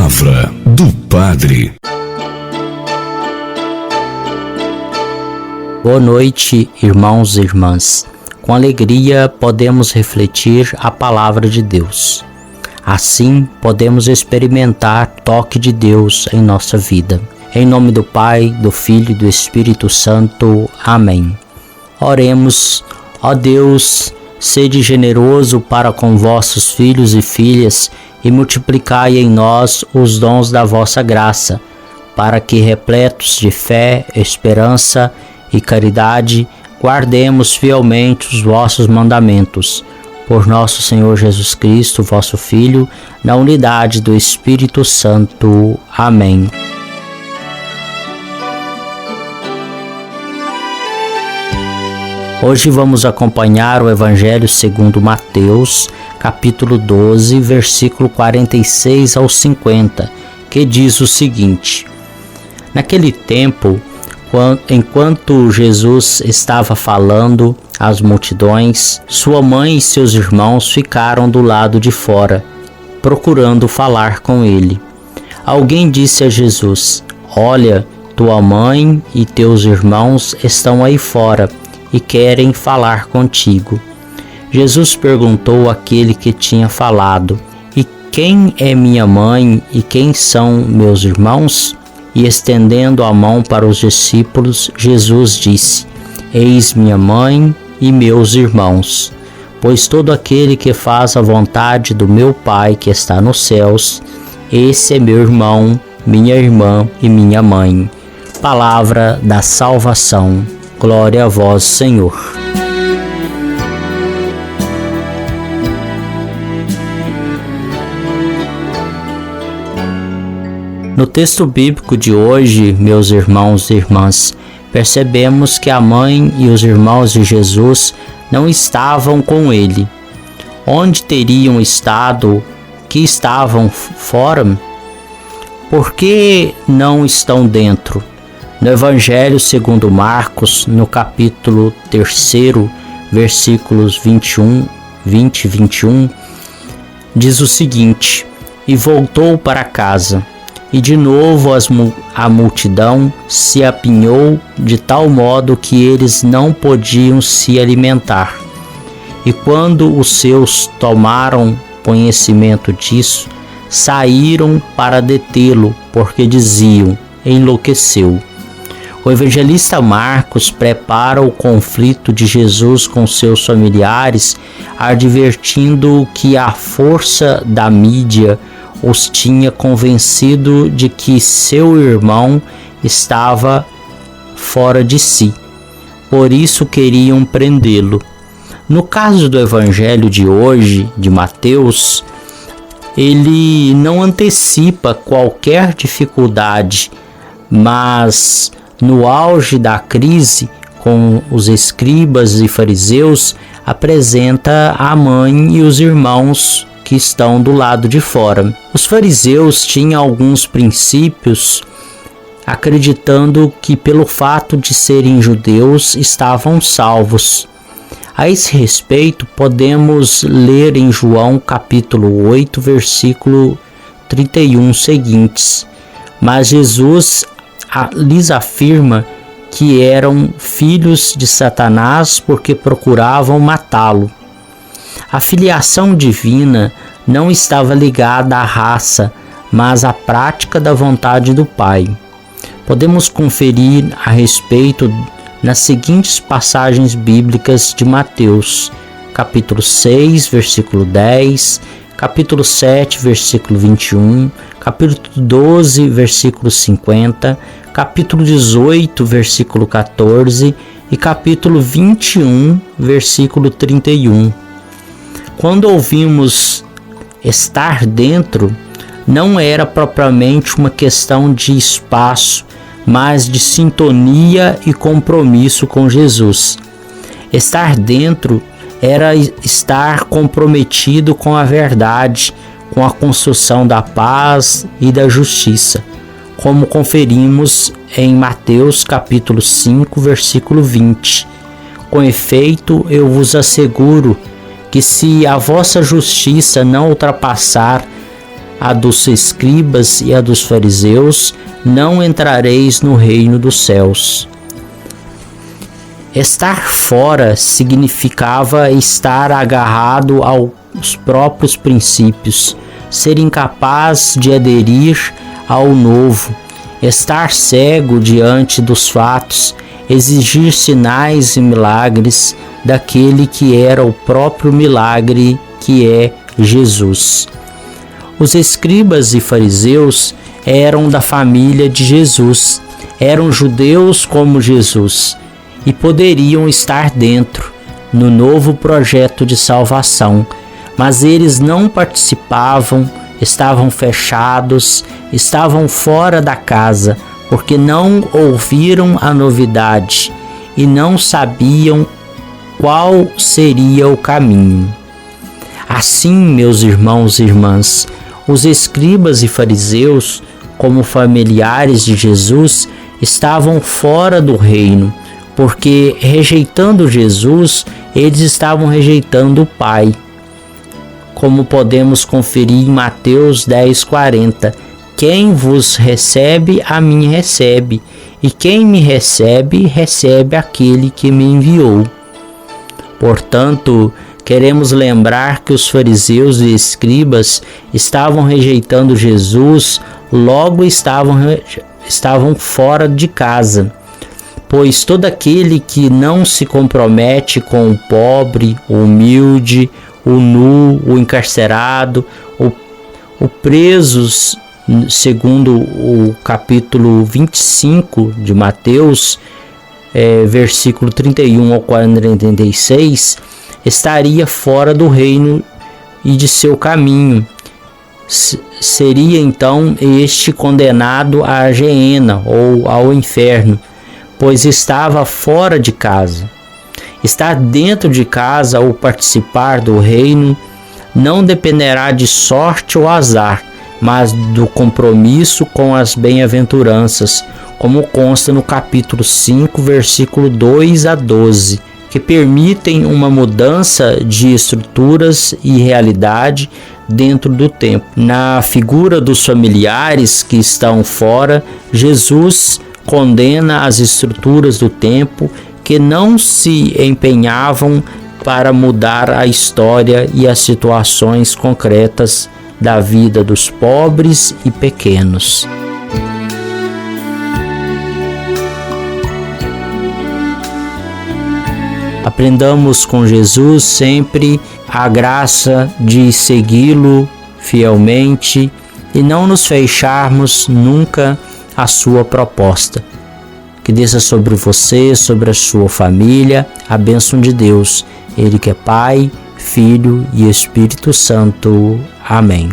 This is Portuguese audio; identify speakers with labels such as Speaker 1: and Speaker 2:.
Speaker 1: Palavra do Padre.
Speaker 2: Boa noite, irmãos e irmãs. Com alegria podemos refletir a Palavra de Deus. Assim, podemos experimentar o toque de Deus em nossa vida. Em nome do Pai, do Filho e do Espírito Santo. Amém. Oremos. Ó Deus, sede generoso para com vossos filhos e filhas e multiplicai em nós os dons da vossa graça, para que, repletos de fé, esperança e caridade, guardemos fielmente os vossos mandamentos. Por nosso Senhor Jesus Cristo, vosso Filho, na unidade do Espírito Santo. Amém. Hoje vamos acompanhar o Evangelho segundo Mateus, capítulo 12, versículo 46 ao 50, que diz o seguinte: Naquele tempo, enquanto Jesus estava falando às multidões, sua mãe e seus irmãos ficaram do lado de fora, procurando falar com ele. Alguém disse a Jesus: Olha, tua mãe e teus irmãos estão aí fora e querem falar contigo. Jesus perguntou àquele que tinha falado: E quem é minha mãe e quem são meus irmãos? E estendendo a mão para os discípulos, Jesus disse: Eis minha mãe e meus irmãos. Pois todo aquele que faz a vontade do meu Pai que está nos céus, esse é meu irmão, minha irmã e minha mãe. Palavra da salvação. Glória a vós, Senhor. No texto bíblico de hoje, meus irmãos e irmãs, percebemos que a mãe e os irmãos de Jesus não estavam com ele. Onde teriam estado que estavam fora? Por que não estão dentro? No Evangelho segundo Marcos, no capítulo 3, versículos 20 e 21, diz o seguinte: E voltou para casa, e de novo a multidão se apinhou de tal modo que eles não podiam se alimentar. E quando os seus tomaram conhecimento disso, saíram para detê-lo, porque diziam: enlouqueceu. O evangelista Marcos prepara o conflito de Jesus com seus familiares, advertindo que a força da mídia os tinha convencido de que seu irmão estava fora de si. Por isso queriam prendê-lo. No caso do evangelho de hoje, de Mateus, ele não antecipa qualquer dificuldade, mas no auge da crise com os escribas e fariseus, apresenta a mãe e os irmãos que estão do lado de fora. Os fariseus tinham alguns princípios, acreditando que pelo fato de serem judeus estavam salvos. A esse respeito, podemos ler em João capítulo 8, versículo 31 seguintes: Mas Jesus lhes afirma que eram filhos de Satanás porque procuravam matá-lo. A filiação divina não estava ligada à raça, mas à prática da vontade do Pai. Podemos conferir a respeito nas seguintes passagens bíblicas de Mateus, capítulo 6, versículo 10, capítulo 7, versículo 21, capítulo 12, versículo 50, capítulo 18, versículo 14 e capítulo 21, versículo 31. Quando ouvimos estar dentro, não era propriamente uma questão de espaço, mas de sintonia e compromisso com Jesus. Estar dentro era estar comprometido com a verdade, com a construção da paz e da justiça, como conferimos em Mateus capítulo 5, versículo 20. Com efeito, eu vos asseguro que se a vossa justiça não ultrapassar a dos escribas e a dos fariseus, não entrareis no reino dos céus. Estar fora significava estar agarrado aos próprios princípios, ser incapaz de aderir ao novo, estar cego diante dos fatos, exigir sinais e milagres daquele que era o próprio milagre, que é Jesus. Os escribas e fariseus eram da família de Jesus, eram judeus como Jesus e poderiam estar dentro no novo projeto de salvação, mas eles não participavam, estavam fechados, estavam fora da casa, porque não ouviram a novidade e não sabiam qual seria o caminho. Assim, meus irmãos e irmãs, os escribas e fariseus, como familiares de Jesus, estavam fora do reino, porque rejeitando Jesus, eles estavam rejeitando o Pai. Como podemos conferir em Mateus 10:40, quem vos recebe, a mim recebe, e quem me recebe, recebe aquele que me enviou. Portanto, queremos lembrar que os fariseus e escribas estavam rejeitando Jesus, logo estavam fora de casa, pois todo aquele que não se compromete com o pobre, o humilde, o nu, o encarcerado, o presos, segundo o capítulo 25 de Mateus, versículo 31 ao 46, estaria fora do reino e de seu caminho. Seria então este condenado à geena ou ao inferno, pois estava fora de casa. Estar dentro de casa ou participar do reino não dependerá de sorte ou azar, mas do compromisso com as bem-aventuranças, como consta no capítulo 5, versículo 2 a 12, que permitem uma mudança de estruturas e realidade dentro do tempo. Na figura dos familiares que estão fora, Jesus condena as estruturas do tempo que não se empenhavam para mudar a história e as situações concretas da vida dos pobres e pequenos. Aprendamos com Jesus sempre a graça de segui-lo fielmente e não nos fecharmos nunca à sua proposta. Que desça sobre você, sobre a sua família, a bênção de Deus, Ele que é Pai, Filho e Espírito Santo. Amém.